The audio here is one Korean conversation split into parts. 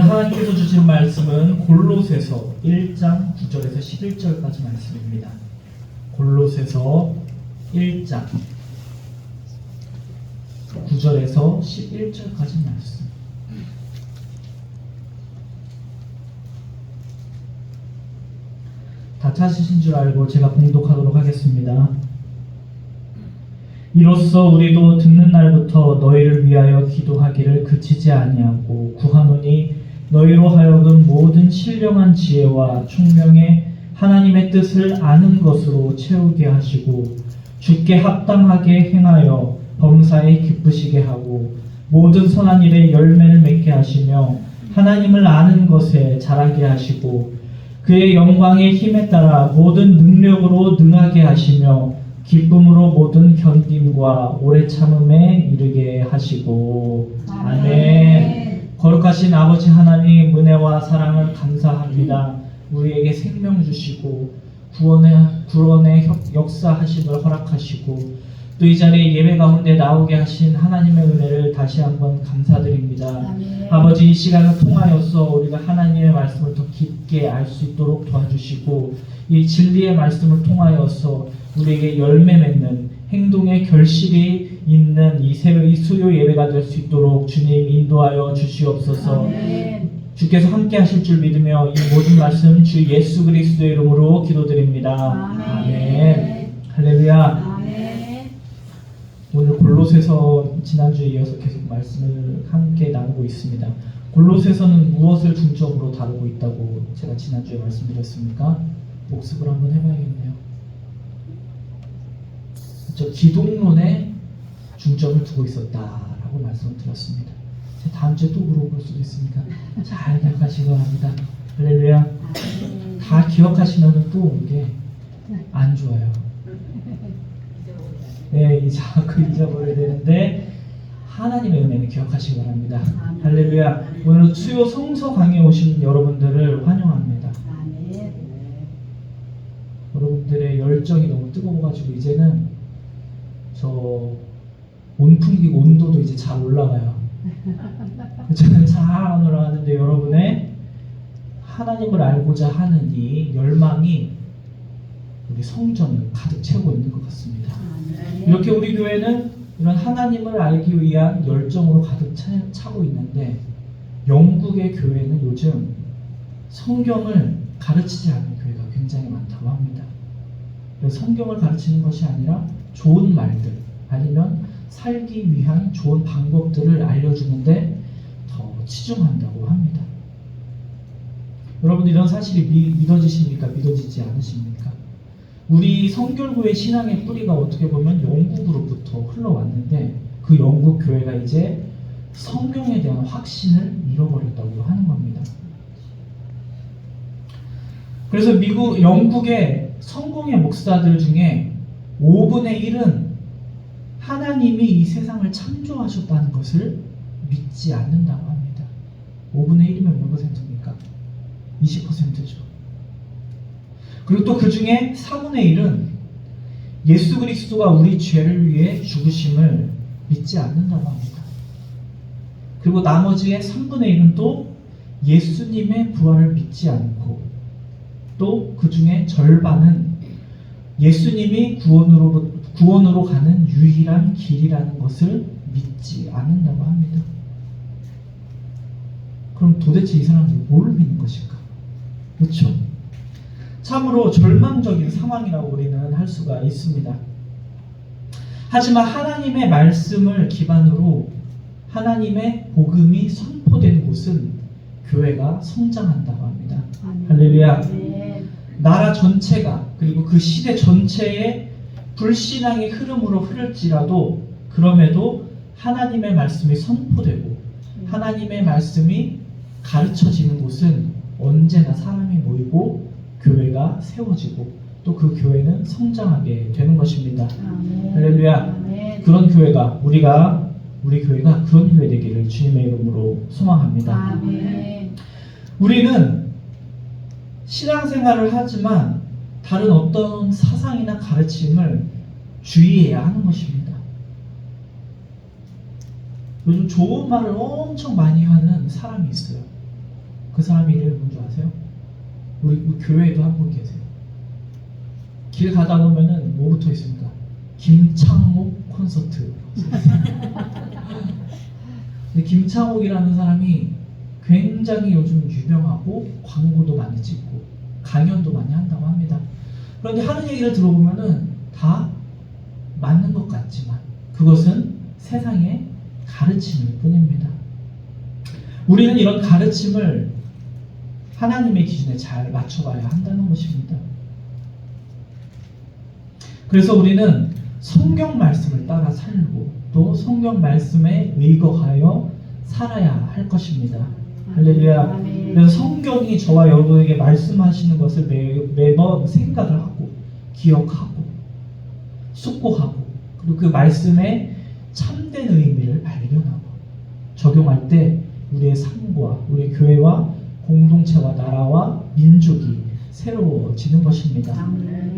하나님께서 주신 말씀은 골로새서 1장 9절에서 11절까지 말씀입니다. 골로새서 1장 9절에서 11절까지 말씀. 다 찾으신 줄 알고 제가 봉독하도록 하겠습니다. 이로써 우리도 듣는 날부터 너희를 위하여 기도하기를 그치지 아니하고 구하노니 너희로 하여금 모든 신령한 지혜와 총명에 하나님의 뜻을 아는 것으로 채우게 하시고 주께 합당하게 행하여 범사에 기쁘시게 하고 모든 선한 일에 열매를 맺게 하시며 하나님을 아는 것에 자라게 하시고 그의 영광의 힘에 따라 모든 능력으로 능하게 하시며 기쁨으로 모든 견딤과 오래 참음에 이르게 하시고 아멘. 거룩하신 아버지 하나님, 은혜와 사랑을 감사합니다. 우리에게 생명 주시고 구원의 역사하심을 허락하시고 또 이 자리에 예배 가운데 나오게 하신 하나님의 은혜를 다시 한번 감사드립니다. 아멘. 아버지, 이 시간을 통하여서 우리가 하나님의 말씀을 더 깊게 알 수 있도록 도와주시고 이 진리의 말씀을 통하여서 우리에게 열매 맺는 행동의 결실이 있는 이 수요 예배가 될 수 있도록 주님 인도하여 주시옵소서. 아멘. 주께서 함께 하실 줄 믿으며 이 모든 말씀 주 예수 그리스도의 이름으로 기도드립니다. 아멘. 할렐루야. 아멘. 오늘 골로새서 지난주에 이어서 계속 말씀을 함께 나누고 있습니다. 골로새서는 무엇을 중점으로 다루고 있다고 제가 지난주에 말씀드렸습니까? 복습을 한번 해봐야겠네요. 저 기독론에 중점을 두고 있었다라고 말씀을 드렸습니다. 다음 주에 또 물어볼 수도 있으니까 잘 기억하시기 바랍니다. 할렐루야. 다 기억하시면 또 이게 안 좋아요. 네, 자꾸 잊어버려야 되는데 하나님의 은혜는 기억하시기 바랍니다. 할렐루야. 오늘 수요 성서 강의에 오신 여러분들을 환영합니다. 여러분들의 열정이 너무 뜨거워가지고 이제는 저 온풍기 온도도 이제 잘 올라가요. 저는 잘 올라가는데 여러분의 하나님을 알고자 하는 이 열망이 우리 성전을 가득 채우고 있는 것 같습니다. 이렇게 우리 교회는 이런 하나님을 알기 위한 열정으로 가득 차고 있는데 영국의 교회는 요즘 성경을 가르치지 않는 교회가 굉장히 많다고 합니다. 성경을 가르치는 것이 아니라 좋은 말들 아니면 살기 위한 좋은 방법들을 알려주는데 더 치중한다고 합니다. 여러분, 이런 사실이 믿어지십니까? 믿어지지 않으십니까? 우리 성결교회 신앙의 뿌리가 어떻게 보면 영국으로부터 흘러왔는데 그 영국 교회가 이제 성경에 대한 확신을 잃어버렸다고 하는 겁니다. 그래서 영국의 성공의 목사들 중에 5분의 1은 하나님이 이 세상을 창조하셨다는 것을 믿지 않는다고 합니다. 5분의 1이면 몇 퍼센트입니까? 20%죠. 그리고 또 그 중에 4분의 1은 예수 그리스도가 우리 죄를 위해 죽으심을 믿지 않는다고 합니다. 그리고 나머지의 3분의 1은 또 예수님의 부활을 믿지 않고 또 그 중에 절반은 예수님이 구원으로 가는 유일한 길이라는 것을 믿지 않는다고 합니다. 그럼 도대체 이 사람들이 뭘 믿는 것일까? 그렇죠? 참으로 절망적인 상황이라고 우리는 할 수가 있습니다. 하지만 하나님의 말씀을 기반으로 하나님의 복음이 선포된 곳은 교회가 성장한다고 합니다. 할렐루야. 나라 전체가 그리고 그 시대 전체의 불신앙의 흐름으로 흐를지라도 그럼에도 하나님의 말씀이 선포되고 하나님의 말씀이 가르쳐지는 곳은 언제나 사람이 모이고 교회가 세워지고 또 그 교회는 성장하게 되는 것입니다. 할렐루야. 그런 교회가 우리 교회가 그런 교회 되기를 주님의 이름으로 소망합니다. 아멘. 우리는 신앙생활을 하지만 다른 어떤 사상이나 가르침을 주의해야 하는 것입니다. 요즘 좋은 말을 엄청 많이 하는 사람이 있어요. 그 사람 이름이 뭔지 아세요? 우리 교회에도 한 분 계세요. 길 가다 보면은 뭐 붙어 있습니까? 김창옥 콘서트. 근데 김창옥이라는 사람이 굉장히 요즘 유명하고 광고도 많이 찍고 강연도 많이 한다고 합니다. 그런데 하는 얘기를 들어보면은 다 맞는 것 같지만 그것은 세상의 가르침일 뿐입니다. 우리는 이런 가르침을 하나님의 기준에 잘 맞춰봐야 한다는 것입니다. 그래서 우리는 성경 말씀을 따라 살고 또 성경 말씀에 의거하여 살아야 할 것입니다. 할렐루야. 그래서 성경이 저와 여러분에게 말씀하시는 것을 매번 생각을 하고 기억하고 숙고하고 그리고 그 말씀의 참된 의미를 발견하고 적용할 때 우리의 삶과 우리 교회와 공동체와 나라와 민족이 새로워지는 것입니다.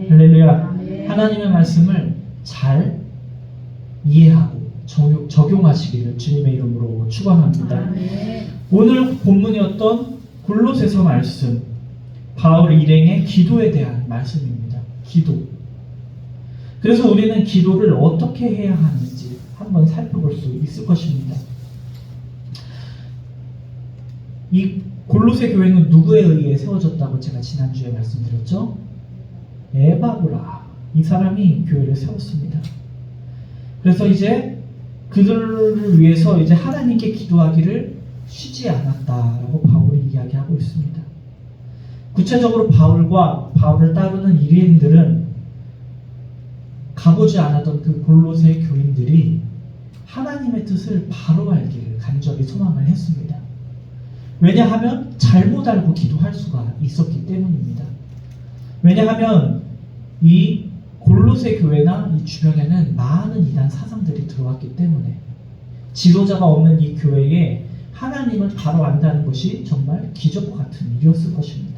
할렐루야. 하나님의 말씀을 잘 이해하고 적용하시기를 주님의 이름으로 축원합니다. 오늘 본문이었던 골로새서 말씀, 바울 일행의 기도에 대한 말씀입니다. 기도. 그래서 우리는 기도를 어떻게 해야 하는지 한번 살펴볼 수 있을 것입니다. 이 골로새 교회는 누구에 의해 세워졌다고 제가 지난주에 말씀드렸죠? 에바브라. 이 사람이 교회를 세웠습니다. 그래서 이제 그들을 위해서 이제 하나님께 기도하기를 쉬지 않았다라고 바울이 이야기하고 있습니다. 구체적으로 바울과 바울을 따르는 유대인들은 가보지 않았던 그 골로새 교인들이 하나님의 뜻을 바로 알기를 간절히 소망을 했습니다. 왜냐하면 잘못 알고 기도할 수가 있었기 때문입니다. 왜냐하면 이 골로새 교회나 이 주변에는 많은 이단 사상들이 들어왔기 때문에 지도자가 없는 이 교회에 하나님을 바로 안다는 것이 정말 기적과 같은 일이었을 것입니다.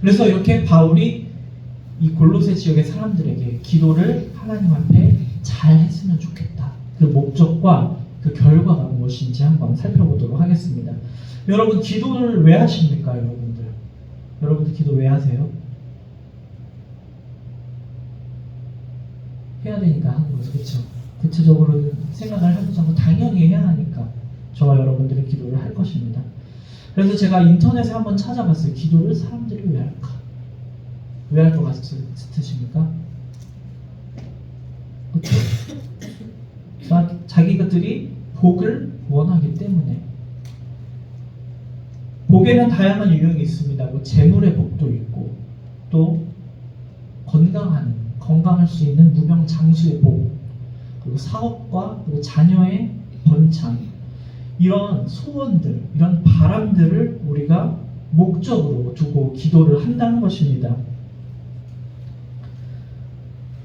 그래서 이렇게 바울이 이 골로새 지역의 사람들에게 기도를 하나님 앞에 잘 했으면 좋겠다. 그 목적과 그 결과가 무엇인지 한번 살펴보도록 하겠습니다. 여러분 기도를 왜 하십니까, 여러분들? 여러분들 기도 왜 하세요? 해야 되니까 하는 거죠, 그렇죠? 구체적으로는 생각을 해보지 않고 당연히 해야 하니까 저와 여러분들이 기도를 할 것입니다. 그래서 제가 인터넷에 한번 찾아봤어요. 기도를 사람들이 왜 할까? 왜 할 것 같으십니까? 그렇죠? 자기들이 복을 원하기 때문에. 복에는 다양한 유형이 있습니다. 뭐 재물의 복도 있고 또 건강할 수 있는 무병장수의 복, 그리고 사업과 그리고 자녀의 번창, 이런 소원들, 이런 바람들을 우리가 목적으로 두고 기도를 한다는 것입니다.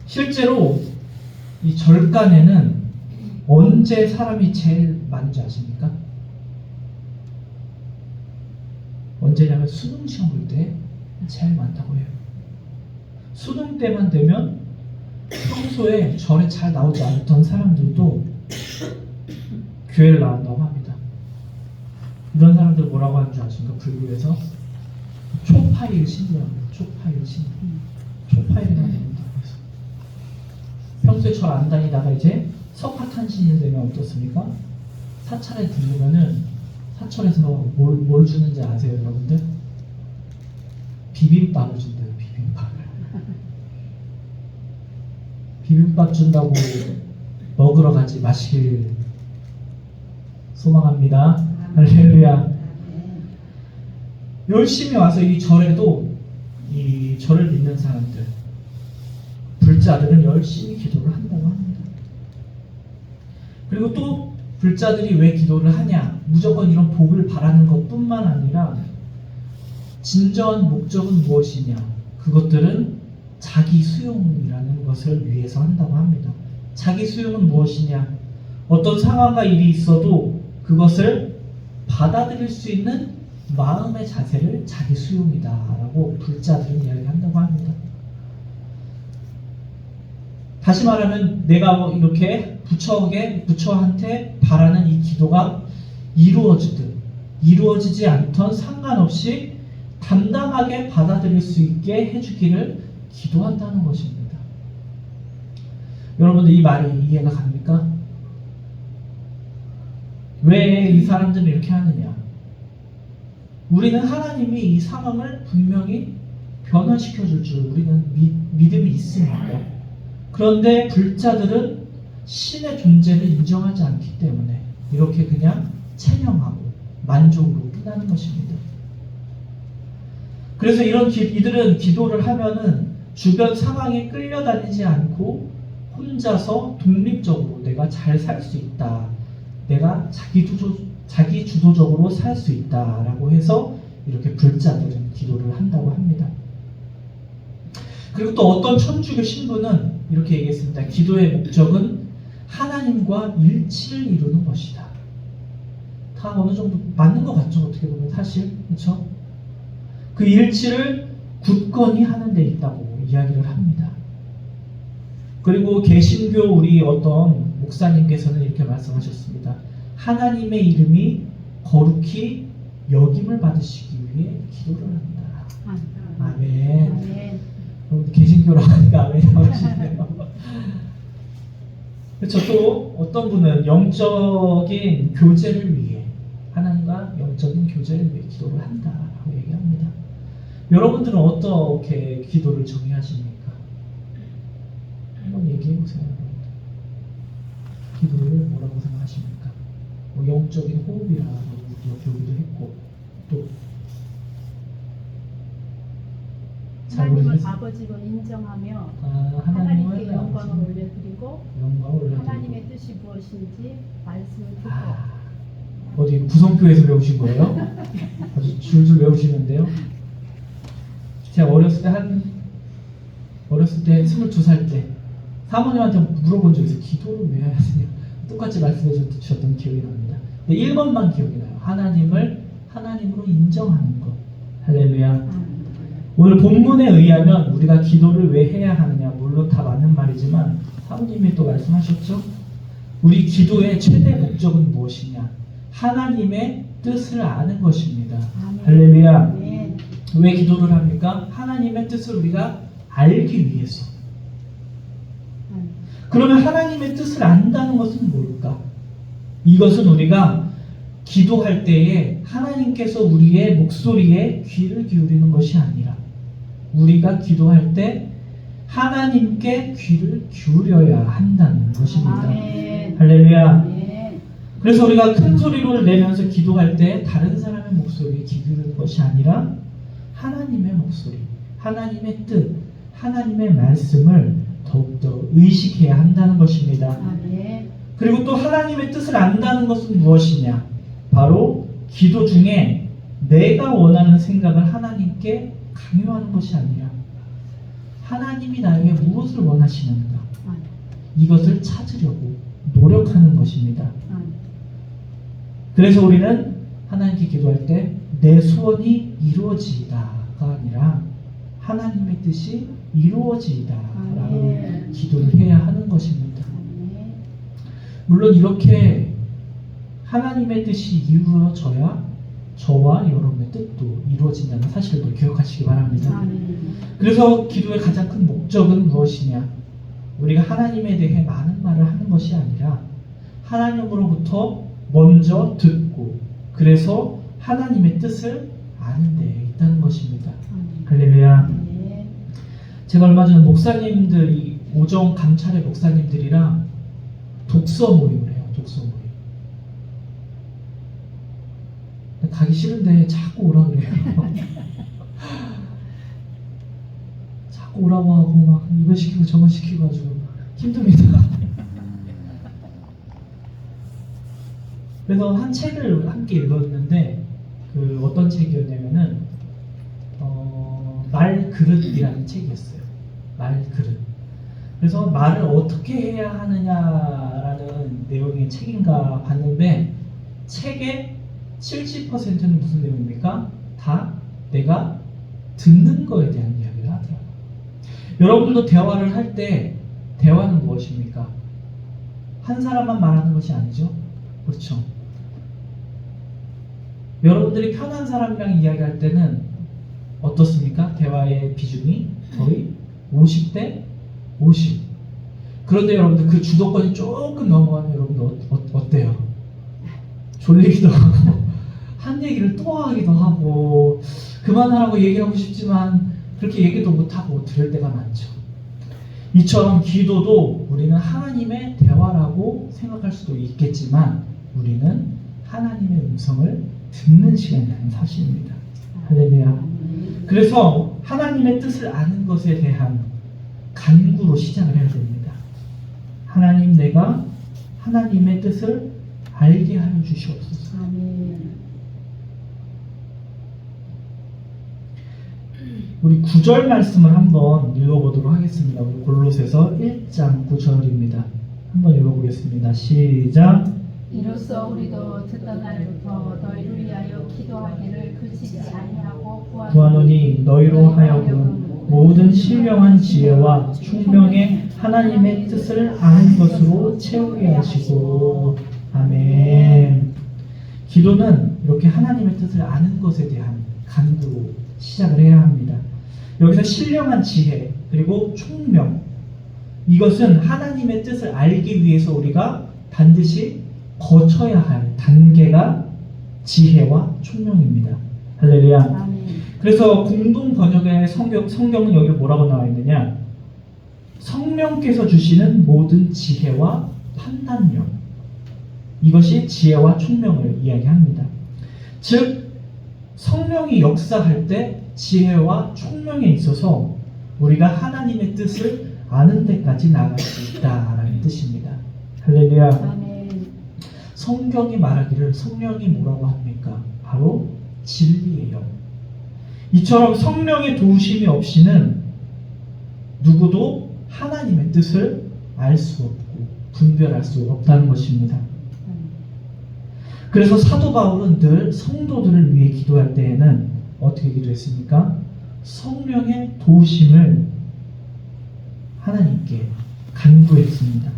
실제로 이 절간에는 언제 사람이 제일 많은지 아십니까? 언제냐면 수능 시험 볼 때 제일 많다고 해요. 수능 때만 되면 평소에 절에 잘 나오지 않던 사람들도 교회를 나온다고 합니다. 이런 사람들 뭐라고 하는 줄 아십니까? 불교에서 초파일 신이라고 해요. 초파일 신. 초파일이라는 겁니다. 평소에 절 안 다니다가 이제 석가탄신이 되면 어떻습니까? 사찰에 들르면은 사찰에서 뭘 주는지 아세요, 여러분들? 비빔밥을 준대요. 비빔밥 준다고 먹으러 가지 마시길 소망합니다. 할렐루야. 열심히 와서 이 절에도 이 절을 믿는 사람들, 불자들은 열심히 기도를 한다고 합니다. 그리고 또 불자들이 왜 기도를 하냐? 무조건 이런 복을 바라는 것뿐만 아니라 진정한 목적은 무엇이냐? 그것들은 자기 수용이라는 것을 위해서 한다고 합니다. 자기 수용은 무엇이냐? 어떤 상황과 일이 있어도 그것을 받아들일 수 있는 마음의 자세를 자기 수용이다라고 불자들은 이야기한다고 합니다. 다시 말하면 내가 이렇게 부처한테 바라는 이 기도가 이루어지든 이루어지지 않던 상관없이 담담하게 받아들일 수 있게 해주기를 기도한다는 것입니다. 여러분들 이 말이 이해가 갑니까? 왜 이 사람들은 이렇게 하느냐? 우리는 하나님이 이 상황을 분명히 변화시켜 줄 줄 우리는 믿음이 있으니까. 그런데 불자들은 신의 존재를 인정하지 않기 때문에 이렇게 그냥 체념하고 만족으로 끝나는 것입니다. 그래서 이들은 기도를 하면은 주변 상황에 끌려다니지 않고 혼자서 독립적으로 내가 잘 살 수 있다. 내가 자기 주도적으로 살 수 있다라고 해서 이렇게 불자들은 기도를 한다고 합니다. 그리고 또 어떤 천주교 신부는 이렇게 얘기했습니다. 기도의 목적은 하나님과 일치를 이루는 것이다. 다 어느 정도 맞는 것 같죠? 어떻게 보면 사실 그렇죠? 그 일치를 굳건히 하는 데 있다고 이야기를 합니다. 그리고 개신교 우리 어떤 목사님께서는 이렇게 말씀하셨습니다. 하나님의 이름이 거룩히 여김을 받으시기 위해 기도를 한다. 아멘. 아멘. 개신교라고 하니까 아멘이 나오시네요. 그렇죠. 또 어떤 분은 영적인 교제를 위해 하나님과 영적인 교제를 위해 기도를 한다라고 얘기합니다. 여러분들은 어떻게 기도를 정의하십니까? 한번 얘기해 보세요. 기도를 뭐라고 생각하십니까? 뭐 영적인 호흡이라고 배우기도 했고 또 하나님을 아버지로 인정하며 하나님께 영광을 올려드리고 하나님의 뜻이 무엇인지 말씀을 듣고 어디 구성교에서 배우신 거예요? 아주 줄줄 외우시는데요. 제가 어렸을 때 22살 때 사모님한테 물어본 적이 있어요. 기도를 왜 해야 되냐? 똑같이 말씀해 주셨던 기억이 납니다. 근데 1번만 기억이 나요. 하나님을 하나님으로 인정하는 것. 할렐루야. 오늘 본문에 의하면 우리가 기도를 왜 해야 하느냐, 물론 다 맞는 말이지만 사모님이 또 말씀하셨죠. 우리 기도의 최대 목적은 무엇이냐? 하나님의 뜻을 아는 것입니다. 할렐루야. 왜 기도를 합니까? 하나님의 뜻을 우리가 알기 위해서. 그러면 하나님의 뜻을 안다는 것은 뭘까? 이것은 우리가 기도할 때에 하나님께서 우리의 목소리에 귀를 기울이는 것이 아니라 우리가 기도할 때 하나님께 귀를 기울여야 한다는 것입니다. 아멘. 할렐루야. 아멘. 그래서 우리가 큰 소리를 내면서 기도할 때 다른 사람의 목소리에 귀 기울이는 것이 아니라 하나님의 목소리, 하나님의 뜻, 하나님의 말씀을 더욱더 의식해야 한다는 것입니다. 아멘. 그리고 또 하나님의 뜻을 안다는 것은 무엇이냐? 바로 기도 중에 내가 원하는 생각을 하나님께 강요하는 것이 아니라 하나님이 나에게 무엇을 원하시는가? 이것을 찾으려고 노력하는 것입니다. 그래서 우리는 하나님께 기도할 때 내 소원이 이루어지이다가 아니라 하나님의 뜻이 이루어지이다라고 기도를 해야 하는 것입니다. 물론 이렇게 하나님의 뜻이 이루어져야 저와 여러분의 뜻도 이루어진다는 사실도 기억하시기 바랍니다. 그래서 기도의 가장 큰 목적은 무엇이냐? 우리가 하나님에 대해 많은 말을 하는 것이 아니라 하나님으로부터 먼저 듣고 그래서 하나님의 뜻을 아는 데 있다는 것입니다. 할렐루야. 제가 얼마 전에 목사님들이 오정 감찰의 목사님들이랑 독서 모임을 해요. 독서 모임. 가기 싫은데 자꾸 오라 그래요. 자꾸 오라고 하고 막 이거 시키고 저거 시키고 가지고 힘듭니다. 그래서 한 책을 함께 읽었는데 그 어떤 책이었냐면은 말그릇이라는 책이었어요. 말그릇. 그래서 말을 어떻게 해야 하느냐라는 내용의 책인가 봤는데 책의 70%는 무슨 내용입니까? 다 내가 듣는 거에 대한 이야기를 하더라고요. 여러분도 대화를 할 때 대화는 무엇입니까? 한 사람만 말하는 것이 아니죠? 그렇죠? 여러분들이 편한 사람이랑 이야기할 때는 어떻습니까? 대화의 비중이 거의 50대 50. 그런데 여러분들 그 주도권이 조금 넘어가면 여러분들 어때요? 졸리기도 하고 한 얘기를 또 하기도 하고 그만하라고 얘기하고 싶지만 그렇게 얘기도 못하고 들을 때가 많죠. 이처럼 기도도 우리는 하나님의 대화라고 생각할 수도 있겠지만 우리는 하나님의 음성을 듣는 시간이라는 사실입니다. 할렐루야. 그래서 하나님의 뜻을 아는 것에 대한 간구로 시작을 해야 됩니다. 하나님, 내가 하나님의 뜻을 알게 하여 주시옵소서. 우리 9절 말씀을 한번 읽어보도록 하겠습니다. 우리 골로새서 1장 9절입니다. 한번 읽어보겠습니다. 시작. 이로써 우리도 듣던 날부터 너희를 위하여 기도하기를 그치지 아니하고 구하노니 너희로 하여금 모든 신령한 지혜와 총명의 하나님의 뜻을 아는 것으로 채우게 하시고. 아멘. 기도는 이렇게 하나님의 뜻을 아는 것에 대한 간구로 시작을 해야 합니다. 여기서 신령한 지혜 그리고 총명, 이것은 하나님의 뜻을 알기 위해서 우리가 반드시 거쳐야 할 단계가 지혜와 총명입니다. 할렐루야. 아멘. 그래서 공동 번역의 성경은 여기 뭐라고 나와 있느냐? 성령께서 주시는 모든 지혜와 판단력, 이것이 지혜와 총명을 이야기합니다. 즉 성령이 역사할 때 지혜와 총명에 있어서 우리가 하나님의 뜻을 아는 데까지 나아갈 수 있다라는 뜻입니다. 할렐루야. 아멘. 성경이 말하기를 성령이 뭐라고 합니까? 바로 진리의 영. 이처럼 성령의 도우심이 없이는 누구도 하나님의 뜻을 알 수 없고 분별할 수 없다는 것입니다. 그래서 사도 바울은 늘 성도들을 위해 기도할 때에는 어떻게 기도했습니까? 성령의 도우심을 하나님께 간구했습니다.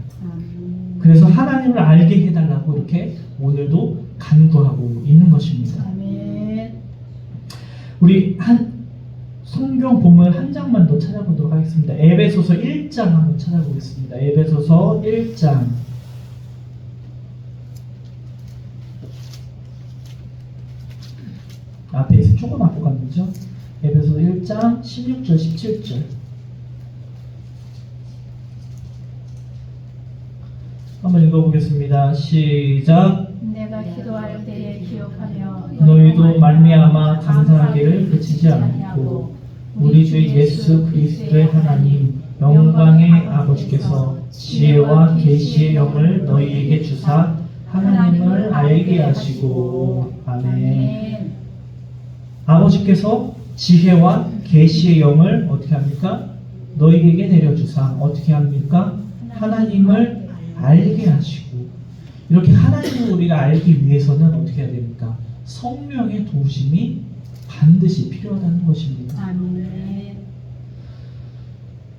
그래서 하나님을 알게 해달라고 이렇게 오늘도 간구하고 있는 것입니다. 아멘. 우리 성경 본문 한 장만 더 찾아보도록 하겠습니다. 에베소서 1장 한번 찾아보겠습니다. 에베소서 1장. 앞에 있으면 조금 앞으로 가면 되죠. 에베소서 1장 16절 17절 한번 읽어보겠습니다. 시작. 내가 기도할 때에 기억하며 너희도 말미암아 감사하기를 그치지 않고 우리 주 예수 그리스도의 하나님 영광의 아버지께서 지혜와 계시의 영을 너희에게 주사 하나님을 알게 하시고. 아멘. 아버지께서 지혜와 계시의 영을 어떻게 합니까? 너희에게 내려주사 어떻게 합니까? 하나님을 알게 하시고. 이렇게 하나님을 우리가 알기 위해서는 어떻게 해야 됩니까? 성령의 도우심이 반드시 필요하다는 것입니다. 아멘.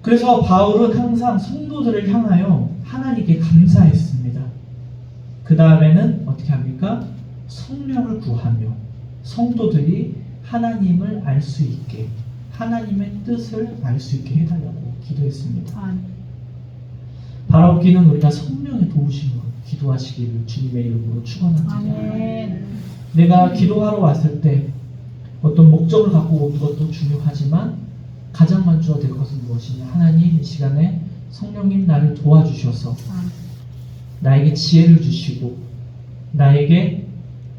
그래서 바울은 항상 성도들을 향하여 하나님께 감사했습니다. 그 다음에는 어떻게 합니까? 성령을 구하며 성도들이 하나님을 알 수 있게, 하나님의 뜻을 알 수 있게 해달라고 기도했습니다. 아멘. 바라옵기는 우리가 성령의 도우심으로 기도하시기를 주님의 이름으로 축원합니다. 아멘. 내가 기도하러 왔을 때 어떤 목적을 갖고 오는 것도 중요하지만 가장 먼저 될 것은 무엇이냐? 하나님, 이 시간에 성령님 나를 도와주셔서 나에게 지혜를 주시고 나에게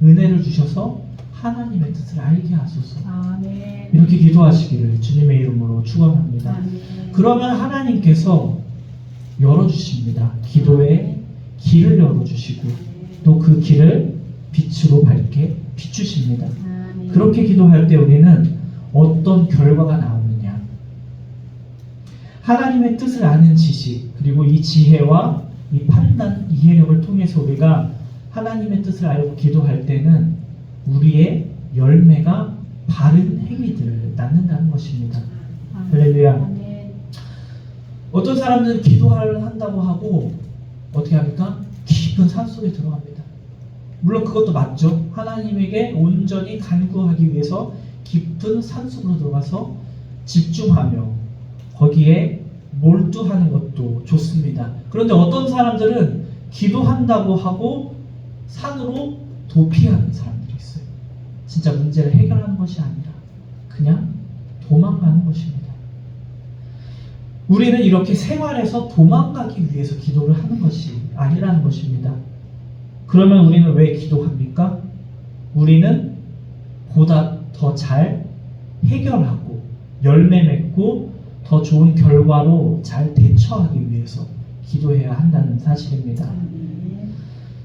은혜를 주셔서 하나님의 뜻을 알게 하소서. 아멘. 이렇게 기도하시기를 주님의 이름으로 축원합니다. 아멘. 그러면 하나님께서 열어주십니다. 기도의 길을 열어주시고 또 그 길을 빛으로 밝게 비추십니다. 아멘. 그렇게 기도할 때 우리는 어떤 결과가 나오느냐? 하나님의 뜻을 아는 지식 그리고 이 지혜와 이 판단, 이해력을 통해서 우리가 하나님의 뜻을 알고 기도할 때는 우리의 열매가 바른 행위들을 낳는다는 것입니다. 할렐루야. 아멘. 어떤 사람들은 기도를 한다고 하고 어떻게 합니까? 깊은 산속에 들어갑니다. 물론 그것도 맞죠. 하나님에게 온전히 간구하기 위해서 깊은 산속으로 들어가서 집중하며 거기에 몰두하는 것도 좋습니다. 그런데 어떤 사람들은 기도한다고 하고 산으로 도피하는 사람들이 있어요. 진짜 문제를 해결하는 것이 아니라 그냥 도망가는 것입니다. 우리는 이렇게 생활에서 도망가기 위해서 기도를 하는 것이 아니라는 것입니다. 그러면 우리는 왜 기도합니까? 우리는 보다 더 잘 해결하고 열매 맺고 더 좋은 결과로 잘 대처하기 위해서 기도해야 한다는 사실입니다.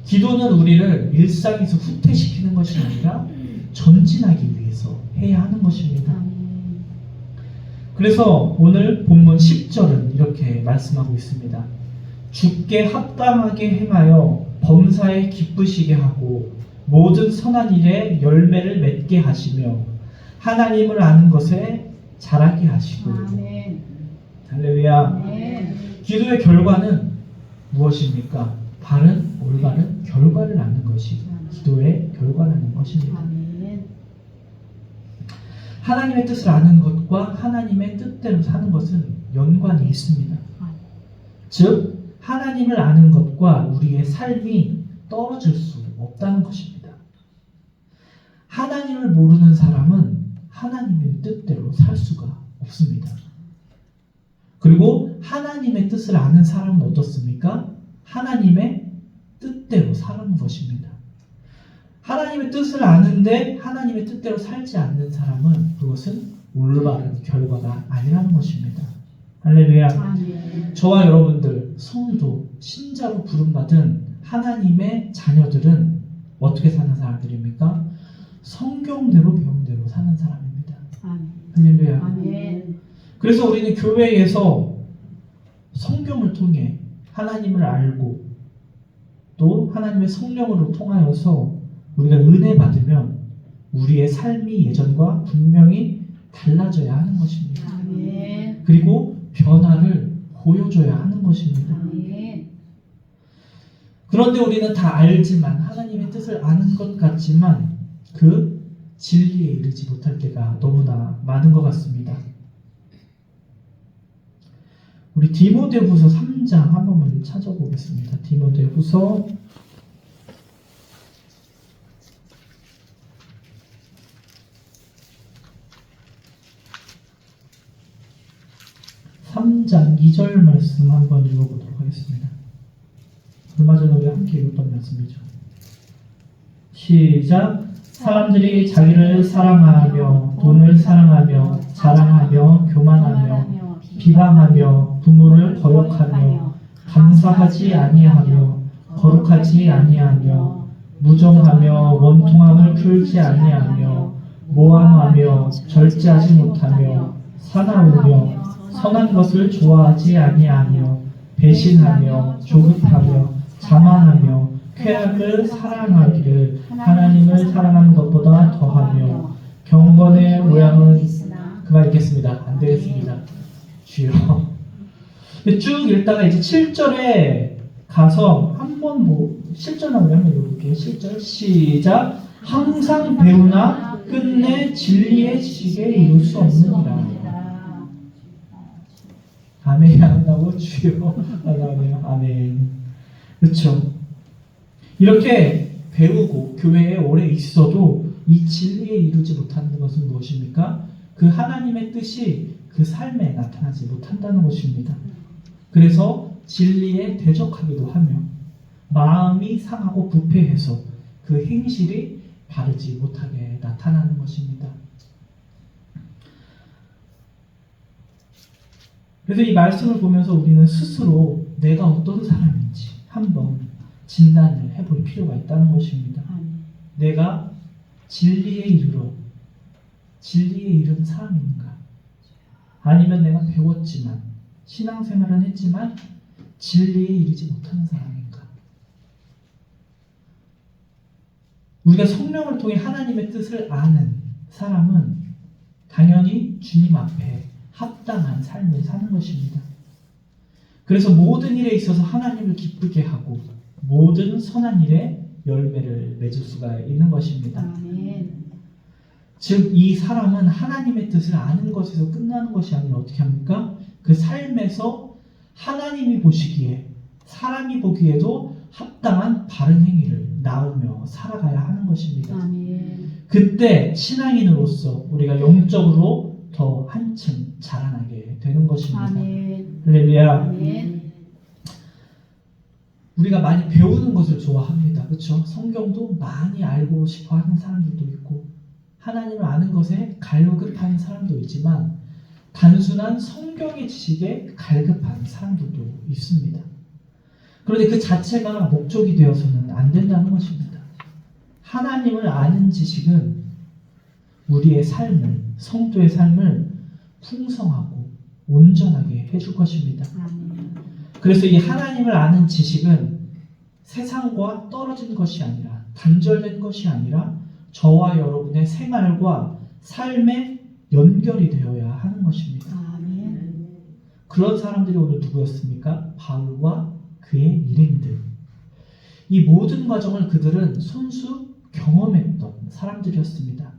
기도는 우리를 일상에서 후퇴시키는 것이 아니라 전진하기 위해서 해야 하는 것입니다. 그래서 오늘 본문 10절은 이렇게 말씀하고 있습니다. 주께 합당하게 행하여 범사에 기쁘시게 하고 모든 선한 일에 열매를 맺게 하시며 하나님을 아는 것에 자라게 하시고. 아멘. 할렐루야. 아멘. 기도의 결과는 무엇입니까? 바른 올바른 결과를 낳는 것이 기도의 결과라는 것입니다. 아멘. 하나님의 뜻을 아는 것과 하나님의 뜻대로 사는 것은 연관이 있습니다. 즉 하나님을 아는 것과 우리의 삶이 떨어질 수 없다는 것입니다. 하나님을 모르는 사람은 하나님의 뜻대로 살 수가 없습니다. 그리고 하나님의 뜻을 아는 사람은 어떻습니까? 하나님의 뜻대로 사는 것입니다. 하나님의 뜻을 아는데 하나님의 뜻대로 살지 않는 사람은 그것은 올바른 결과가 아니라는 것입니다. 할렐루야. 아멘. 저와 여러분들 성도, 신자로 부름받은 하나님의 자녀들은 어떻게 사는 사람들입니까? 성경대로 배운 대로 사는 사람입니다. 아멘. 할렐루야. 아멘. 그래서 우리는 교회에서 성경을 통해 하나님을 알고 또 하나님의 성령으로 통하여서 우리가 은혜 받으면 우리의 삶이 예전과 분명히 달라져야 하는 것입니다. 아멘. 그리고 변화를 보여줘야 하는 것입니다. 아멘. 그런데 우리는 다 알지만 하나님의 뜻을 아는 것 같지만 그 진리에 이르지 못할 때가 너무나 많은 것 같습니다. 우리 디모데후서 3장 한 번만 찾아보겠습니다. 디모데후서 3장 2절 말씀 한번 읽어보도록 하겠습니다. 얼마 전에 우리 함께 읽었던 말씀이죠. 시작. 사람들이 자기를 사랑하며 돈을 사랑하며 자랑하며 교만하며 비방하며 부모를 거역하며 감사하지 아니하며 거룩하지 아니하며 무정하며 원통함을 풀지 아니하며 모함하며 절제하지 못하며 사나우며 선한 것을 좋아하지 아니하며 배신하며 조급하며 자만하며 쾌락을 사랑하기를 하나님을 사랑하는 것보다 더하며 경건의 모양은 그만 읽겠습니다. 안 되겠습니다. 주여. 쭉 읽다가 이제 7절에 가서 한번 7절 우리 한번 읽어볼게요. 7절 시작. 항상 배우나 끝내 진리의 지식에 이룰 수 없느니라. 아멘 한다고 주여. 아멘. 그렇죠. 이렇게 배우고 교회에 오래 있어도 이 진리에 이루지 못하는 것은 무엇입니까? 그 하나님의 뜻이 그 삶에 나타나지 못한다는 것입니다. 그래서 진리에 대적하기도 하며 마음이 상하고 부패해서 그 행실이 바르지 못하게 나타나는 것입니다. 그래서 이 말씀을 보면서 우리는 스스로 내가 어떤 사람인지 한번 진단을 해볼 필요가 있다는 것입니다. 내가 진리에 이른 사람인가? 아니면 내가 배웠지만 신앙생활은 했지만 진리에 이르지 못하는 사람인가? 우리가 성령을 통해 하나님의 뜻을 아는 사람은 당연히 주님 앞에 합당한 삶을 사는 것입니다. 그래서 모든 일에 있어서 하나님을 기쁘게 하고 모든 선한 일에 열매를 맺을 수가 있는 것입니다. 아멘. 즉 이 사람은 하나님의 뜻을 아는 것에서 끝나는 것이 아니라 어떻게 합니까? 그 삶에서 하나님이 보시기에 사람이 보기에도 합당한 바른 행위를 나오며 살아가야 하는 것입니다. 아멘. 그때 신앙인으로서 우리가 영적으로 더 한층 자라나게 되는 것입니다. 아멘. 할렐루야. 아멘. 우리가 많이 배우는 것을 좋아합니다. 그렇죠? 성경도 많이 알고 싶어 하는 사람들도 있고 하나님을 아는 것에 갈급한 사람도 있지만 단순한 성경의 지식에 갈급한 사람들도 있습니다. 그런데 그 자체가 목적이 되어서는 안 된다는 것입니다. 하나님을 아는 지식은 우리의 삶을, 성도의 삶을 풍성하고 온전하게 해줄 것입니다. 아멘. 그래서 이 하나님을 아는 지식은 세상과 떨어진 것이 아니라 단절된 것이 아니라 저와 여러분의 생활과 삶에 연결이 되어야 하는 것입니다. 아멘. 그런 사람들이 오늘 누구였습니까? 바울과 그의 일행들. 이 모든 과정을 그들은 손수 경험했던 사람들이었습니다.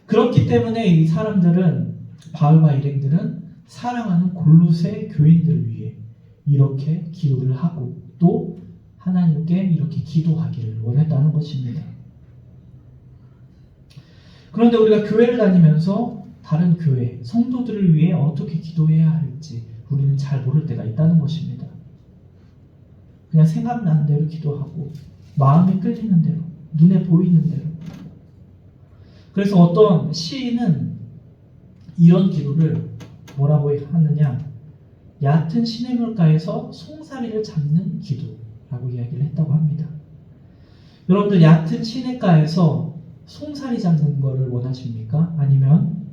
그렇기 때문에 이 사람들은 바울과 일행들은 사랑하는 골로새 교인들을 위해 이렇게 기도를 하고 또 하나님께 이렇게 기도하기를 원했다는 것입니다. 그런데 우리가 교회를 다니면서 다른 교회, 성도들을 위해 어떻게 기도해야 할지 우리는 잘 모를 때가 있다는 것입니다. 그냥 생각나는 대로 기도하고 마음에 끌리는 대로, 눈에 보이는 대로. 그래서 어떤 시인은 이런 기도를 뭐라고 하느냐, 얕은 시냇물가에서 송사리를 잡는 기도라고 이야기를 했다고 합니다. 여러분들 얕은 시냇가에서 송사리 잡는 것을 원하십니까? 아니면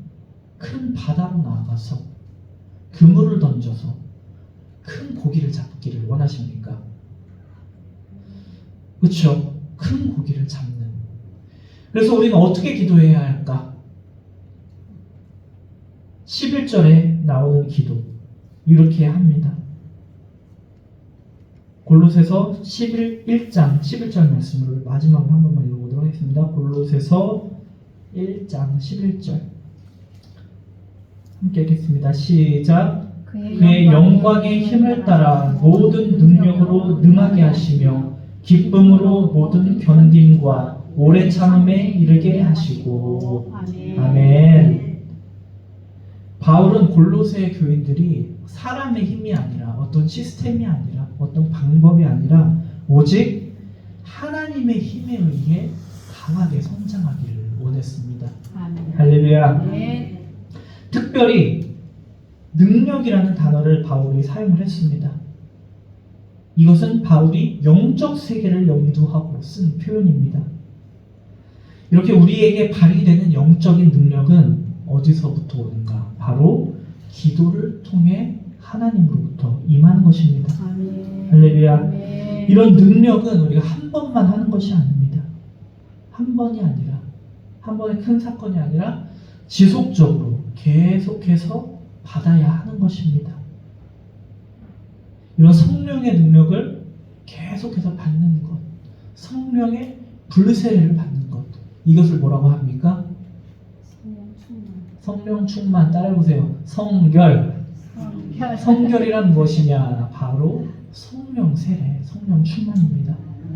큰 바다로 나아가서 그물을 던져서 큰 고기를 잡기를 원하십니까? 그렇죠? 큰 고기를 잡는. 그래서 우리는 어떻게 기도해야 할까? 11절에 나오는 기도 이렇게 합니다. 골로새서 1장 11절 말씀을 마지막으로 한 번만 읽어보도록 하겠습니다. 골로새서 1장 11절 함께 읽겠습니다. 시작. 그의 영광의 힘을 따라 모든 능력으로 능하게 하시며 기쁨으로 모든 견딤과 오래 참음에 이르게 하시고. 아멘. 아멘. 바울은 골로새 교인들이 사람의 힘이 아니라 어떤 시스템이 아니라 어떤 방법이 아니라 오직 하나님의 힘에 의해 강하게 성장하기를 원했습니다. 아멘. 할렐루야. 아멘. 특별히 능력이라는 단어를 바울이 사용을 했습니다. 이것은 바울이 영적 세계를 염두하고 쓴 표현입니다. 이렇게 우리에게 발휘되는 영적인 능력은 어디서부터 오는가? 바로 기도를 통해 하나님으로부터 임하는 것입니다. 아멘. 할렐루야. 아멘. 이런 능력은 우리가 한 번만 하는 것이 아닙니다. 한 번이 아니라, 한 번의 큰 사건이 아니라 지속적으로 계속해서 받아야 하는 것입니다. 이런 성령의 능력을 계속해서 받는 것, 성령의 불세례를 받는 것, 이것을 뭐라고 합니까? 성령 충만. 따라해보세요. 성결. 성결이란 무엇이냐? 바로 성령 세례, 성령 충만입니다.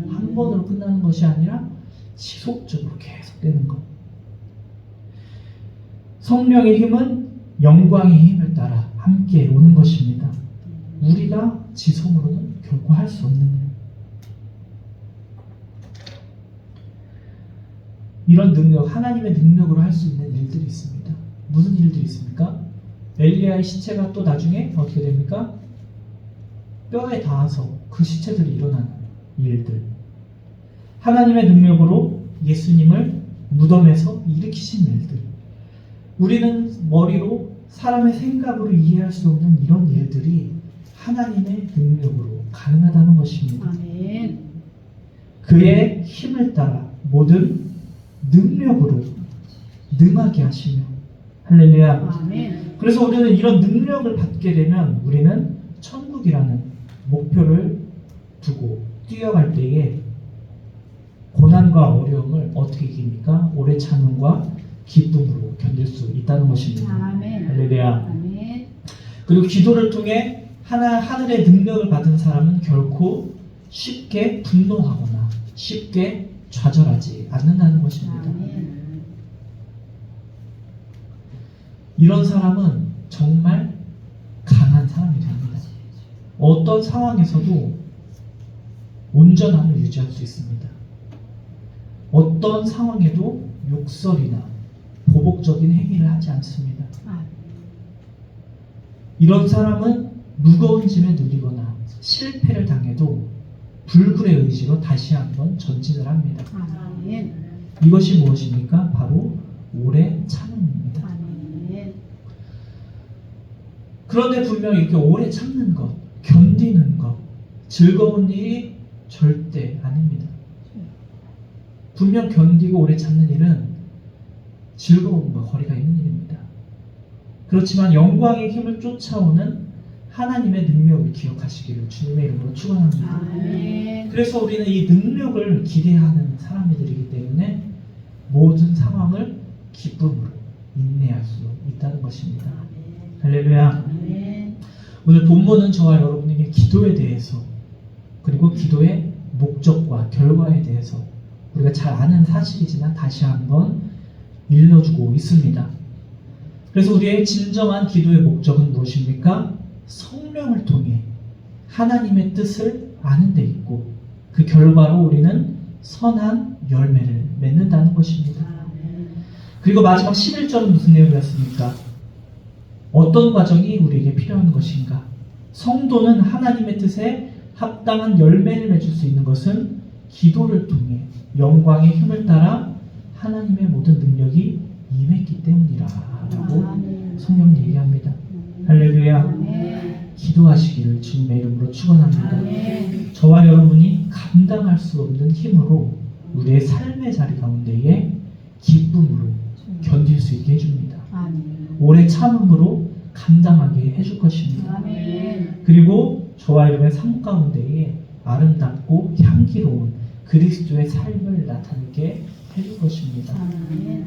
한 번으로 끝나는 것이 아니라 지속적으로 계속되는 것. 성령의 힘은 영광의 힘을 따라 함께 오는 것입니다. 우리가 지성으로는 결코 할 수 없는 일. 이런 능력, 하나님의 능력으로 할 수 있는 일들이 있습니다. 무슨 일들이 있습니까? 엘리야의 시체가 또 나중에 어떻게 됩니까? 뼈에 닿아서 그 시체들이 일어나는 일들. 하나님의 능력으로 예수님을 무덤에서 일으키신 일들. 우리는 머리로 사람의 생각으로 이해할 수 없는 이런 일들이 하나님의 능력으로 가능하다는 것입니다. 아멘. 그의 힘을 따라 모든 능력으로 능하게 하시며. 할렐루야. 아멘. 그래서 우리는 이런 능력을 받게 되면 우리는 천국이라는 목표를 두고 뛰어갈 때에 고난과 어려움을 어떻게 이깁니까? 오래 참음과 기쁨으로 견딜 수 있다는 것입니다. 아멘. 할렐루야. 아멘. 그리고 기도를 통해 하늘의 능력을 받은 사람은 결코 쉽게 분노하거나 쉽게 좌절하지 않는다는 것입니다. 아멘. 이런 사람은 정말 강한 사람이 됩니다. 어떤 상황에서도 온전함을 유지할 수 있습니다. 어떤 상황에도 욕설이나 보복적인 행위를 하지 않습니다. 아멘. 이런 사람은 무거운 짐에 눌리거나 실패를 당해도 불굴의 의지로 다시 한번 전진을 합니다. 아멘. 이것이 무엇입니까? 바로 오래 참음입니다. 아멘. 그런데 분명 이렇게 오래 참는 것, 견디는 것, 즐거운 일이 절대 아닙니다. 분명 견디고 오래 참는 일은 즐거움과 거리가 있는 일입니다. 그렇지만 영광의 힘을 쫓아오는 하나님의 능력을 기억하시기를 주님의 이름으로 축원합니다. 아멘. 그래서 우리는 이 능력을 기대하는 사람들이기 때문에 모든 상황을 기쁨으로 인내할 수 있다는 것입니다. 할렐루야. 아멘. 오늘 본문은 저와 여러분에게 기도에 대해서 그리고 기도의 목적과 결과에 대해서 우리가 잘 아는 사실이지만 다시 한번 일러주고 있습니다. 그래서 우리의 진정한 기도의 목적은 무엇입니까? 성령을 통해 하나님의 뜻을 아는 데 있고 그 결과로 우리는 선한 열매를 맺는다는 것입니다. 그리고 마지막 11절은 무슨 내용이었습니까? 어떤 과정이 우리에게 필요한 것인가? 성도는 하나님의 뜻에 합당한 열매를 맺을 수 있는 것은 기도를 통해 영광의 힘을 따라 하나님의 모든 능력이 임했기 때문이라고 성경은 얘기합니다. 할렐루야. 아멘. 기도하시기를 주님의 이름으로 축원합니다. 아멘. 저와 여러분이 감당할 수 없는 힘으로 우리의 삶의 자리 가운데에 기쁨으로 견딜 수 있게 해줍니다. 아멘. 오래 참음으로 감당하게 해줄 것입니다. 아멘. 그리고 저와 여러분의 삶 가운데에 아름답고 향기로운 그리스도의 삶을 나타내게 해줄 것입니다. 아멘.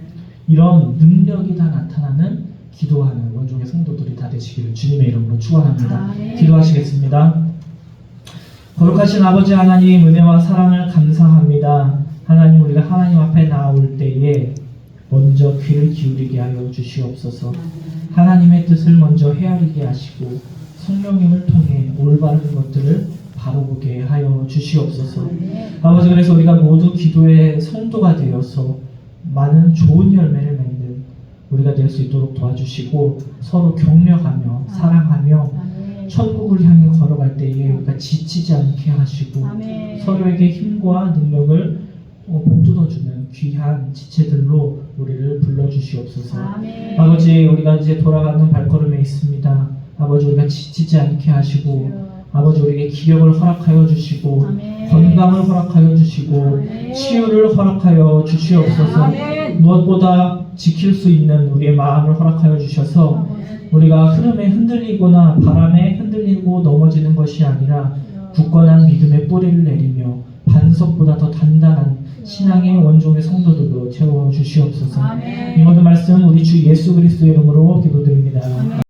이런 능력이 다 나타나는 기도하는 원종의 성도들이 다 되시기를 주님의 이름으로 축원합니다. 아멘. 기도하시겠습니다. 거룩하신 아버지 하나님, 은혜와 사랑을 감사합니다. 하나님, 우리가 하나님 앞에 나올 때에 먼저 귀를 기울이게 하여 주시옵소서. 하나님의 뜻을 먼저 헤아리게 하시고 성령님을 통해 올바른 것들을 바로 보게 하여 주시옵소서. 아멘. 아버지, 그래서 우리가 모두 기도의 성도가 되어서 많은 좋은 열매를 맺는 우리가 될 수 있도록 도와주시고 서로 격려하며 사랑하며 아멘. 천국을 향해 걸어갈 때에 우리가 지치지 않게 하시고 아멘. 서로에게 힘과 능력을 복돋아주는 귀한 지체들로 우리를 불러주시옵소서. 아멘. 아버지, 우리가 이제 돌아가는 발걸음에 있습니다. 아버지, 우리가 지치지 않게 하시고 아버지, 우리에게 기력을 허락하여 주시고 아멘. 건강을 허락하여 주시고 아멘. 치유를 허락하여 주시옵소서. 아멘. 무엇보다 지킬 수 있는 우리의 마음을 허락하여 주셔서 우리가 흐름에 흔들리거나 바람에 흔들리고 넘어지는 것이 아니라 굳건한 믿음의 뿌리를 내리며 반석보다 더 단단한 신앙의 원종의 성도들로 채워 주시옵소서. 아멘. 이 모든 말씀 우리 주 예수 그리스도의 이름으로 기도드립니다. 아멘.